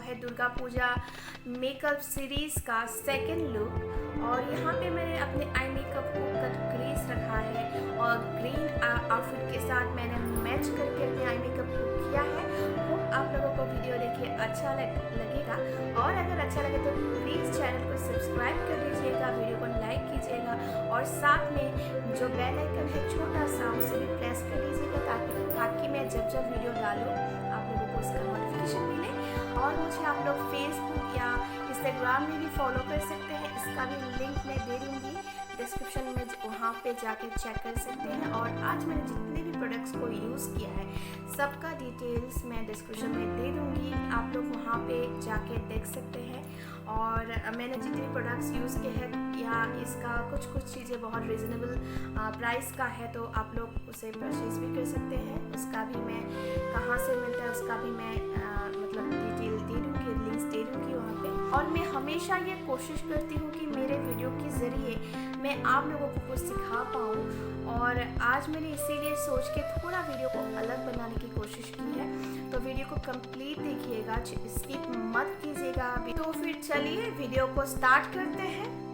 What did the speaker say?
है Durga Puja makeup series का second look. और यहाँ पे मैंने अपने आई मेकअप को कट क्रीज रखा है और ग्रीन आउटफिट के साथ मैंने मैच करके अपने आई मेकअप को किया है। होप आप लोगों को वीडियो देखिए अच्छा लगेगा, और अगर अच्छा लगे तो प्लीज़ चैनल को सब्सक्राइब कर दीजिएगा, वीडियो को लाइक कीजिएगा और साथ में जो बेल आइकन है छोटा सा उसे भी प्रेस कर दीजिएगा ताकि मैं जब वीडियो डालूँ आप लोगों को उसका नोटिफिकेशन मिले। और मुझे आप लोग फेसबुक या इंस्टाग्राम में भी फॉलो कर सकते हैं, इसका भी लिंक मैं दे दूँगी डिस्क्रिप्शन में, वहाँ पे जाके चेक कर सकते हैं। और आज मैंने जितने भी प्रोडक्ट्स को यूज़ किया है सबका डिटेल्स मैं डिस्क्रिप्शन में दे दूँगी, आप लोग वहाँ पे जाके देख सकते हैं। और मैंने जितने प्रोडक्ट्स यूज़ किए हैं या इसका कुछ चीज़ें बहुत रिजनेबल प्राइस का है, तो आप लोग उसे परचेज़ भी कर सकते हैं। उसका भी मैं कहाँ से मिलता है उसका भी मैं मतलब डिटेल दे दूँगी, लिंक्स दे दूँगी वहाँ पे। और मैं हमेशा ये कोशिश करती हूँ कि मेरे वीडियो के ज़रिए मैं आप लोगों को कुछ सिखा पाऊँ, और आज मैंने इसीलिए सोच के थोड़ा वीडियो को अलग बनाने की कोशिश की है। तो वीडियो को कंप्लीट देखिएगा, स्किप मत कीजिएगा। तो फिर चलिए वीडियो को स्टार्ट करते हैं।